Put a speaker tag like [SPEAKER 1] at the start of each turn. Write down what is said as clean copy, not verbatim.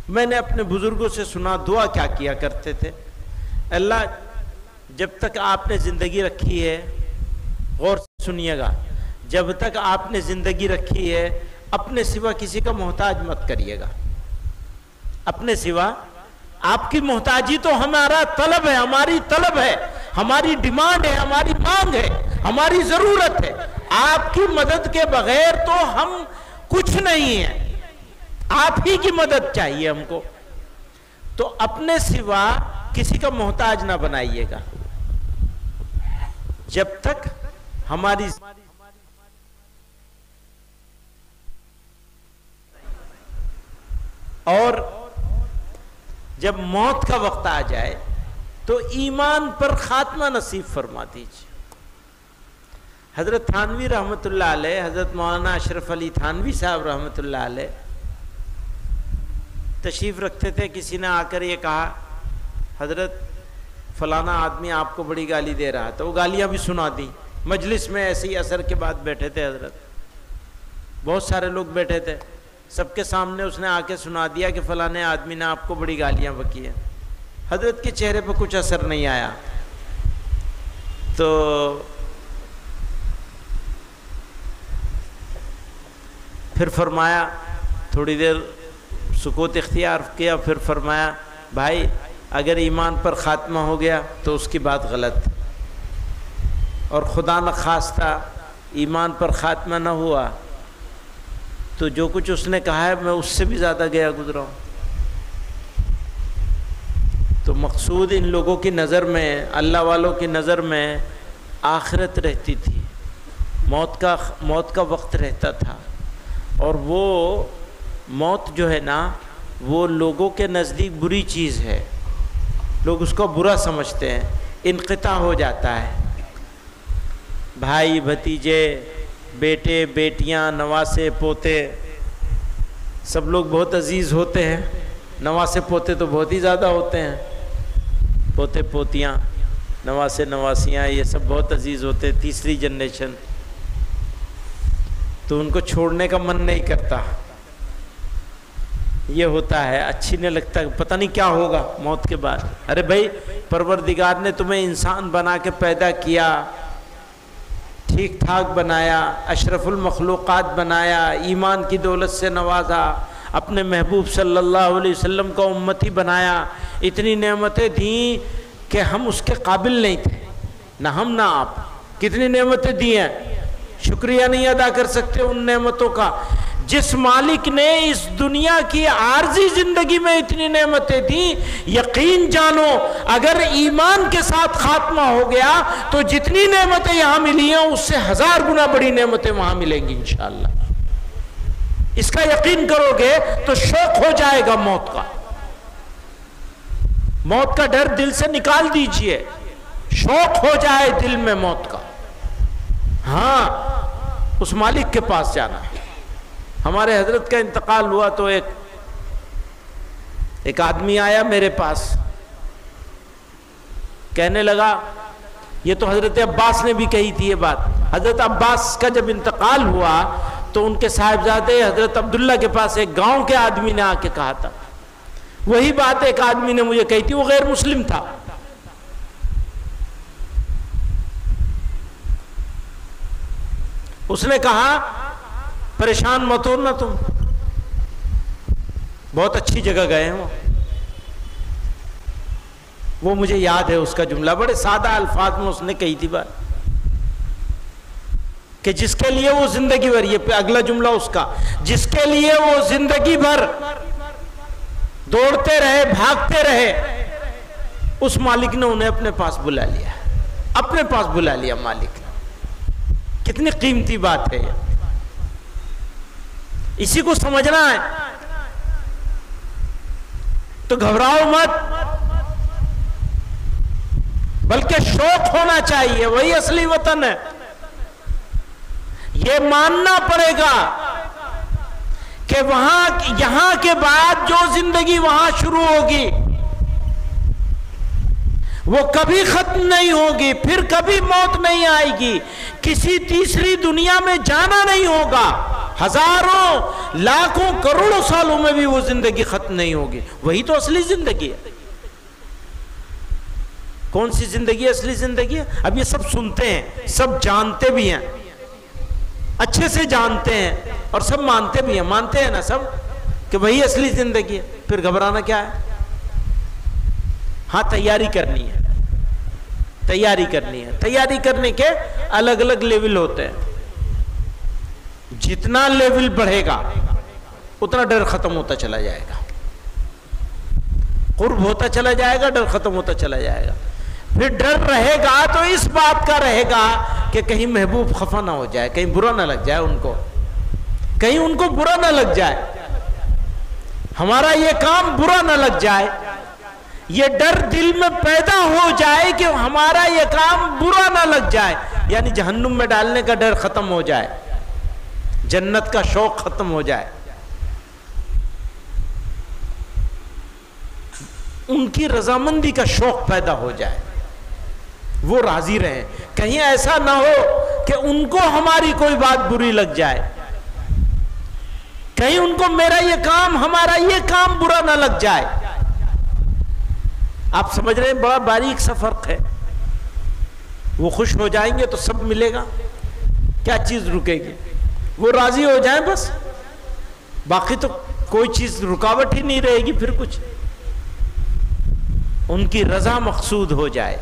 [SPEAKER 1] मैंने अपने बुजुर्गों से सुना, दुआ क्या किया करते थे, अल्लाह जब तक आपने जिंदगी रखी है, गौर से सुनिएगा, जब तक आपने जिंदगी रखी है अपने सिवा किसी का मोहताज मत करिएगा। अपने सिवा आपकी मोहताजी तो हमारा तलब है, हमारी तलब है, हमारी डिमांड है, हमारी मांग है, हमारी जरूरत है। आपकी मदद के बगैर तो हम कुछ नहीं है, आप ही की मदद चाहिए हमको। तो अपने सिवा किसी का मोहताज ना बनाइएगा जब तक हमारी और जब मौत का वक्त आ जाए तो ईमान पर खात्मा नसीब फरमा दीजिए। हजरत थानवी रहमतुल्लाह अलैह, हजरत मौलाना अशरफ अली थानवी साहब रहमतुल्लाह अलैह तशरीफ रखते थे। किसी ने आकर ये कहा, हजरत फलाना आदमी आपको बड़ी गाली दे रहा था। वो गालियां भी सुना दी मजलिस में, ऐसे ही असर के बाद बैठे थे हजरत, बहुत सारे लोग बैठे थे, सबके सामने उसने आके सुना दिया कि फलाने आदमी ने आपको बड़ी गालियां बकी है। हजरत के चेहरे पर कुछ असर नहीं आया। तो फिर फरमाया, थोड़ी देर सुकूत इख्तियार किया, फिर फरमाया, भाई अगर ईमान पर ख़ात्मा हो गया तो उसकी बात गलत, और खुदा न खास्ता ईमान पर ख़ात्मा न हुआ तो जो कुछ उसने कहा है मैं उससे भी ज़्यादा गया गुजरा हूँ। तो मकसूद इन लोगों की नज़र में, अल्लाह वालों की नज़र में आखिरत रहती थी, मौत का वक्त रहता था। और वो मौत जो है ना, वो लोगों के नज़दीक बुरी चीज़ है, लोग उसको बुरा समझते हैं, इनक़िता हो जाता है। भाई भतीजे, बेटे बेटियां, नवासे पोते, सब लोग बहुत अजीज़ होते हैं। नवासे पोते तो बहुत ही ज़्यादा होते हैं, पोते पोतियां, नवासे नवासियां, ये सब बहुत अजीज़ होते हैं, तीसरी जनरेशन। तो उनको छोड़ने का मन नहीं करता, ये होता है, अच्छी नहीं लगता, पता नहीं क्या होगा मौत के बाद। अरे भाई, परवरदिगार ने तुम्हें इंसान बना के पैदा किया, ठीक ठाक बनाया, अशरफुल मखलूक़ात बनाया, ईमान की दौलत से नवाजा, अपने महबूब सल्लल्लाहु अलैहि वसल्लम का उम्मती बनाया, इतनी नेमतें दी कि हम उसके काबिल नहीं थे, ना हम ना आप। कितनी नेमतें दी हैं, शुक्रिया नहीं अदा कर सकते उन नेमतों का। जिस मालिक ने इस दुनिया की आर्जी जिंदगी में इतनी नेमतें दी, यकीन जानो अगर ईमान के साथ खात्मा हो गया तो जितनी नेमतें यहां मिली हैं उससे 1000 गुना बड़ी नेमतें वहां मिलेंगी इंशाअल्लाह। इसका यकीन करोगे तो शौक हो जाएगा मौत का। मौत का डर दिल से निकाल दीजिए, शौक हो जाए दिल में मौत का। हाँ, उस मालिक के पास जाना है। हमारे हजरत का इंतकाल हुआ तो एक आदमी आया मेरे पास, कहने लगा, ये तो हजरत अब्बास ने भी कही थी ये बात। हजरत अब्बास का जब इंतकाल हुआ तो उनके साहिबजादे हजरत अब्दुल्ला के पास एक गांव के आदमी ने आके कहा था, वही बात एक आदमी ने मुझे कही थी, वो गैर मुस्लिम था। उसने कहा, परेशान मत हो ना तुम, बहुत अच्छी जगह गए हो। वो मुझे याद है उसका जुमला, बड़े सादा अल्फाज में उसने कही थी बात, कि जिसके लिए वो जिंदगी भर, ये अगला जुमला उसका, जिसके लिए वो जिंदगी भर दौड़ते रहे, भागते रहे, उस मालिक ने उन्हें अपने पास बुला लिया, अपने पास बुला लिया मालिक ने। कितनी कीमती बात है ये, इसी को समझना है। तो घबराओ मत, बल्कि शौक होना चाहिए, वही असली वतन है। ये मानना पड़ेगा कि वहां, यहां के बाद जो जिंदगी वहां शुरू होगी वो कभी खत्म नहीं होगी, फिर कभी मौत नहीं आएगी, किसी तीसरी दुनिया में जाना नहीं होगा। हजारों लाखों करोड़ों सालों में भी वो जिंदगी खत्म नहीं होगी। वही तो असली जिंदगी है। कौन सी जिंदगी असली जिंदगी है? अब ये सब सुनते हैं, सब जानते भी हैं, अच्छे से जानते हैं और सब मानते भी हैं। मानते हैं ना सब कि वही असली जिंदगी है, फिर घबराना क्या है? हाँ, तैयारी करनी है, तैयारी करनी है। तैयारी करने के अलग अलग लेवल होते हैं। जितना लेवल बढ़ेगा उतना डर खत्म होता चला जाएगा, कुर्ब होता चला जाएगा, डर खत्म होता चला जाएगा। फिर डर रहेगा तो इस बात का रहेगा कि कहीं महबूब खफा ना हो जाए, कहीं बुरा ना लग जाए उनको, कहीं उनको बुरा ना लग जाए, हमारा ये काम बुरा ना लग जाए। ये डर दिल में पैदा हो जाए कि हमारा ये काम बुरा ना लग जाए, यानी जहन्नुम में डालने का डर खत्म हो जाए, जन्नत का शौक खत्म हो जाए, उनकी रजामंदी का शौक पैदा हो जाए, वो राजी रहे। कहीं ऐसा ना हो कि उनको हमारी कोई बात बुरी लग जाए, कहीं उनको मेरा ये काम, हमारा ये काम बुरा ना लग जाए। आप समझ रहे हैं, बड़ा बारीक सा फर्क है। वो खुश हो जाएंगे तो सब मिलेगा, क्या चीज रुकेगी? वो राजी हो जाए बस, बाकी तो कोई चीज रुकावट ही नहीं रहेगी। फिर कुछ उनकी रजा मकसूद हो जाए।